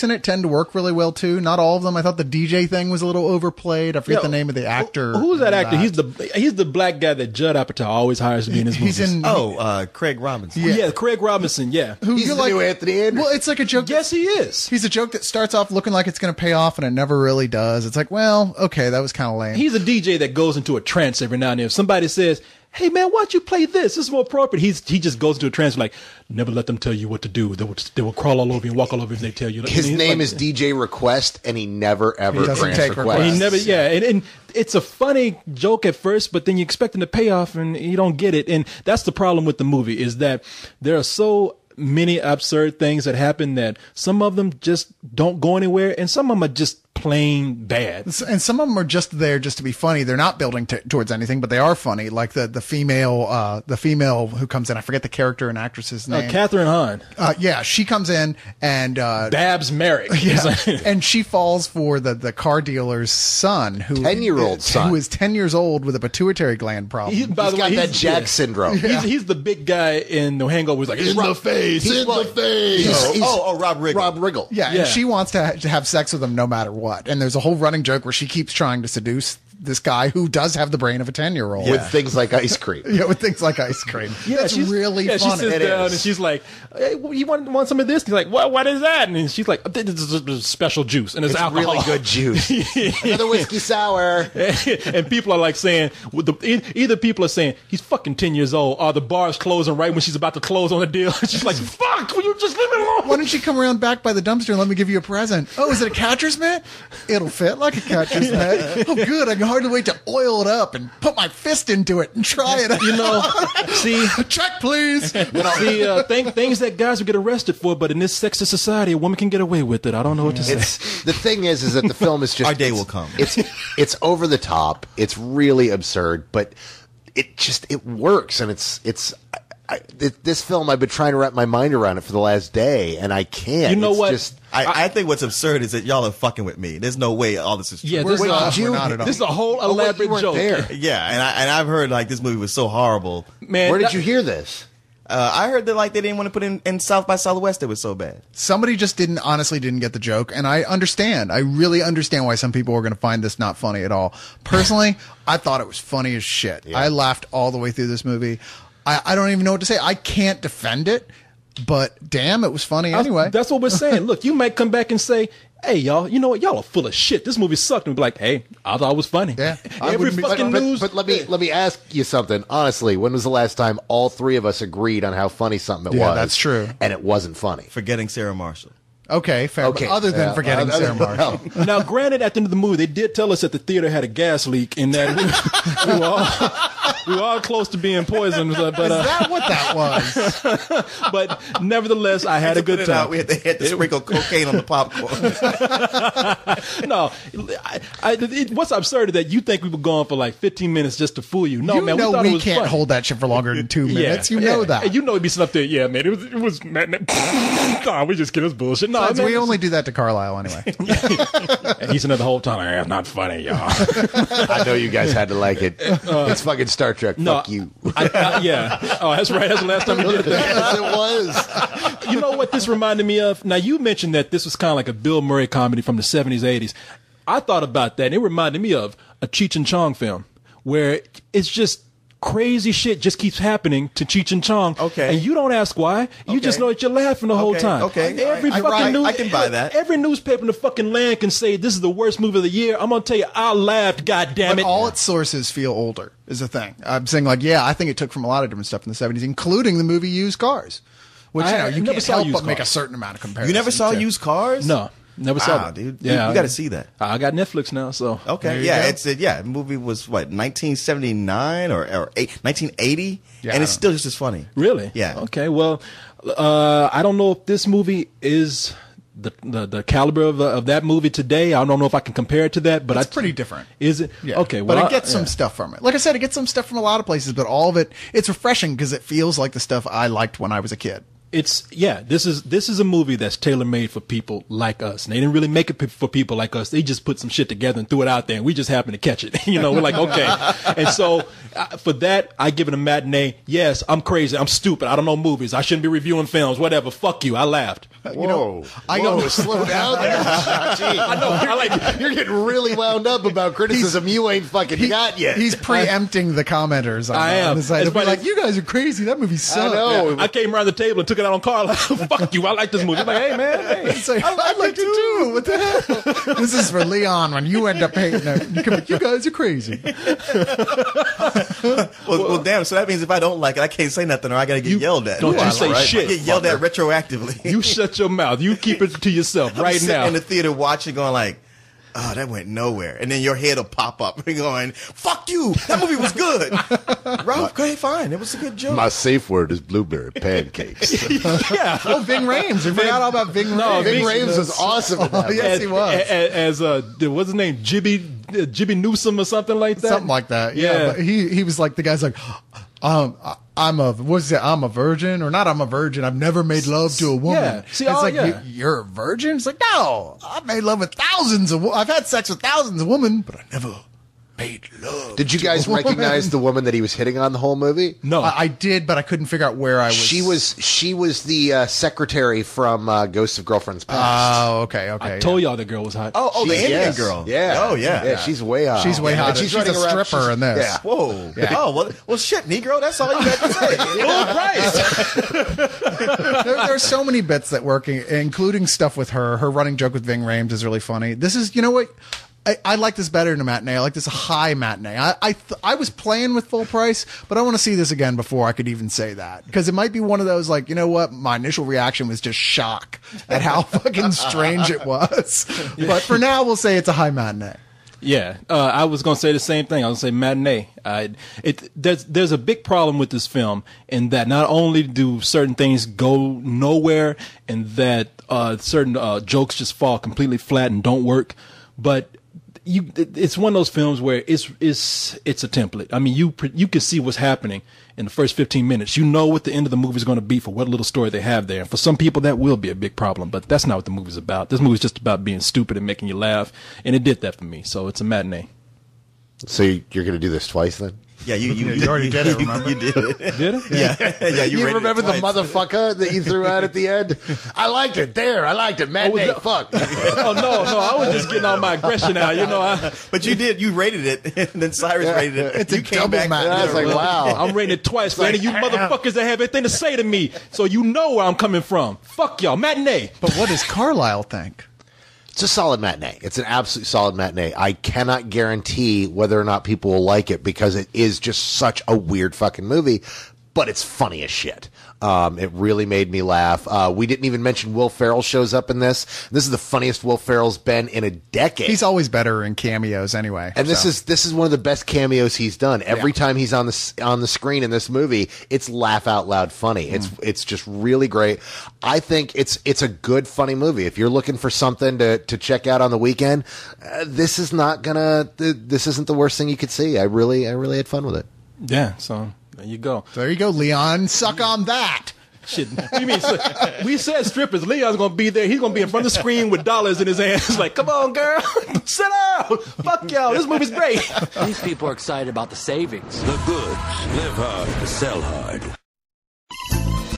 in it tend to work really well too. Not all of them. I thought the DJ thing was a little overplayed. I forget the name of the actor. Who's that actor? He's the black guy that Judd Apatow always hires to be in his movies. Craig Robinson. Yeah, Craig Robinson. Yeah, He's the new Anthony Anderson. Well, it's like a joke. Yes, he is. He's a joke that starts off looking like it's going to pay off, and it never really does. It's like, well, okay, that was kind of lame. He's a DJ that goes into a trance every now and then. If somebody says, "Hey man, why don't you play this? This is more appropriate." He just goes into a trance like, never let them tell you what to do. They will crawl all over you and walk all over you if they tell you. His name is DJ Request, and he never ever doesn't grants take requests. He never, and it's a funny joke at first, but then you expect him to pay off, and you don't get it. And that's the problem with the movie, is that there are so many absurd things that happen that some of them just don't go anywhere, and some of them are just plain bad. And some of them are just there just to be funny. They're not building towards anything, but they are funny. Like the female who comes in. I forget the character and actress's name. Catherine Hahn. Yeah, she comes in and Babs Merrick. Yeah, and she falls for the car dealer's son, 10-year-old son, who is 10 years old with a pituitary gland problem. He's got that Jack syndrome. He's the big guy in The Hangover. He's like, in the face. Rob Riggle. Rob Riggle. Yeah, and she wants to have sex with him no matter what. And there's a whole running joke where she keeps trying to seduce this guy who does have the brain of a 10-year-old. With things like ice cream. Yeah, with things like ice cream. Yeah, that's really funny. She sits down and she's like, "Hey, you want some of this?" And he's like, "What is that?" And she's like, "This is special juice, and it's alcohol. Really good juice. Another whiskey sour." And people are like saying, either people are saying he's fucking 10 years old, or the bar is closing right when she's about to close on the deal. She's like, "Fuck, will you just leave me alone?" Why don't you come around back by the dumpster and let me give you a present? Oh, is it a catcher's mitt? It'll fit like a catcher's mitt. Oh, good. I can hardly wait to oil it up and put my fist into it and try it. See, check, please. Things that guys would get arrested for, but in this sexist society, a woman can get away with it. I don't know what to say. The thing is that the film is just our day will come. It's over the top. It's really absurd, but it works, and this film, I've been trying to wrap my mind around it for the last day, and I can't. You know what? I think what's absurd is that y'all are fucking with me. There's no way all this is true. Yeah, this is a whole elaborate joke. There. Yeah, and I've heard like this movie was so horrible. Man, where did you hear this? I heard that like they didn't want to put in South by Southwest. It was so bad. Somebody just honestly didn't get the joke, and I understand. I really understand why some people are going to find this not funny at all. Personally, I thought it was funny as shit. Yeah. I laughed all the way through this movie. I don't even know what to say. I can't defend it, but damn, it was funny anyway. That's what we're saying. Look, you might come back and say, "Hey, y'all, you know what? Y'all are full of shit. This movie sucked." And we'll be like, "Hey, I thought it was funny." Yeah. Every fucking news. But let me ask you something. Honestly, when was the last time all three of us agreed on how funny something it was? Yeah, that's true. And it wasn't funny. Forgetting Sarah Marshall. Okay, fair. Okay. Other than forgetting Sarah Marshall. Now, granted, at the end of the movie, they did tell us that the theater had a gas leak and that we were all close to being poisoned. But, is that what that was? But nevertheless, I had a good time. We had to sprinkle cocaine on the popcorn. No, what's absurd is that you think we were going for like 15 minutes just to fool you. No, man, we thought it was can't funny. hold that shit for longer than 2 minutes. You know that. And you know it'd be something up there. Yeah, man, it was nah, we just kidding. It's bullshit. No, man, we only do that to Carlisle anyway. And he's another whole time. It's not funny, y'all. I know you guys had to like it. It's fucking Star Trek. No, fuck you. Yeah. Oh, that's right. That's the last time we did that. Yes, it was. You know what this reminded me of? Now, you mentioned that this was kind of like a Bill Murray comedy from the 70s, 80s. I thought about that, and it reminded me of a Cheech and Chong film where it's just crazy shit just keeps happening to Cheech and Chong. Okay. And you don't ask why. You just know that you're laughing the whole time. Okay. I can buy that. Every newspaper in the fucking land can say this is the worst movie of the year. I'm going to tell you, I laughed, goddammit. But all its sources feel older is the thing. I'm saying like, yeah, I think it took from a lot of different stuff in the 70s, including the movie Used Cars. Which, you can't help but make a certain amount of comparison. You never saw Used Cars? No. Never saw that, dude. Yeah, you got to see that. I got Netflix now, so okay. Yeah, the movie was what 1979 or 1980, and it's still just as funny. Really? Yeah. Okay. Well, I don't know if this movie is the caliber of that movie today. I don't know if I can compare it to that, but it's pretty different. Is it? Yeah. Okay. Well, but it gets some stuff from it. Like I said, it gets some stuff from a lot of places, but all of it, it's refreshing because it feels like the stuff I liked when I was a kid. This is a movie that's tailor-made for people like us. And they didn't really make it for people like us. They just put some shit together and threw it out there, and we just happened to catch it. We're like, okay. And so for that, I give it a matinee. Yes, I'm crazy. I'm stupid. I don't know movies. I shouldn't be reviewing films. Whatever. Fuck you. I laughed. Whoa, I whoa, know. slow down there, Chachi. I know. You're getting really wound up about criticism you ain't fucking got yet. He's preempting the commenters. On I am. the site. It's They'll be funny. like, you guys are crazy. That movie sucks. I know. I came around the table and took it out on Carl. Fuck you. I like this movie. I'm like, hey, man. Hey. It's like, I'd like to too. What the hell? This is for Leon when you end up hating it. You guys are crazy. Well, damn. So that means if I don't like it, I can't say nothing, or I got to get yelled at. Don't you say I shit. get yelled at retroactively. You shut your mouth. You keep it to yourself I'm right sitting now. in the theater watching, going like, "Oh, that went nowhere," and then your head will pop up and going, "Fuck you! That movie was good." Ralph, okay, fine. It was a good joke. My safe word is blueberry pancakes. Yeah. Oh, Ving Rhames. We forgot all about Ving Rhames. No, Ving Ving- Rhames was awesome in that. Yes, he was. As what's his name? Jibby Newsom or something like that. Something like that. Yeah. Yeah. But he was like, the guy's like, I'm a virgin, or not I'm a virgin. I've never made love to a woman. Yeah. See, it's oh, like, yeah. you're a virgin? It's like, no, I've made love with I've had sex with thousands of women, but I never made love. Did you to guys a woman. recognize the woman that he was hitting on the whole movie? No. I did, but I couldn't figure out where I was. She was the secretary from Ghosts of Girlfriends Past. Oh, okay. I told y'all the girl was hot. Oh, the Indian Yes. girl. Yeah. Oh, yeah. Yeah, she's way hot. She's way hot. And She's running a around- stripper in this. Yeah. Whoa. Yeah. Oh, well, shit, Negro. That's all you got to say. Full price. There are so many bits that work, including stuff with her. Her running joke with Ving Rhames is really funny. This is, you know what? I like this better than a matinee. I like this a high matinee. I was playing with Full Price, but I want to see this again before I could even say that, because it might be one of those, like, you know what? My initial reaction was just shock at how fucking strange it was. But for now, we'll say it's a high matinee. Yeah, I was going to say the same thing. I was going to say matinee. There's a big problem with this film in that not only do certain things go nowhere and that certain jokes just fall completely flat and don't work, but it's one of those films where it's a template. I mean, you can see what's happening in the first 15 minutes. You know what the end of the movie is going to be for what little story they have there. And for some people, that will be a big problem, but that's not what the movie's about. This movie's just about being stupid and making you laugh, and it did that for me. So it's a matinee. So you're going to do this twice then? Yeah, you already did it, remember? You did it. Did it? Yeah, You rated it remember the twice. motherfucker that you threw out at the end? I liked it. There, I liked it. Matinee, fuck. Oh no, I was just getting all my aggression out. You know, But you did. You rated it, and then Cyrus rated it. It's a you came double back. matinee. I was like, wow. I'm rating it twice for any of you motherfuckers that have anything to say to me, so you know where I'm coming from. Fuck y'all, matinee. But what does Carlisle think? It's a solid matinee. It's an absolute solid matinee. I cannot guarantee whether or not people will like it because it is just such a weird fucking movie, but it's funny as shit. It really made me laugh. We didn't even mention Will Ferrell shows up in this. This is the funniest Will Ferrell's been in a decade. He's always better in cameos anyway. And so. this is one of the best cameos he's done. Every time he's on the screen in this movie, it's laugh out loud funny. It's just really great. I think it's a good funny movie. If you're looking for something to check out on the weekend, this isn't the worst thing you could see. I really had fun with it. Yeah, so there you go. There you go, Leon. Suck on that. Shit, you mean we said strippers? Leon's gonna be there. He's gonna be in front of the screen with dollars in his hands. Like, come on, girl, sit down. Fuck y'all. This movie's great. These people are excited about the savings. The goods. Live hard, sell hard.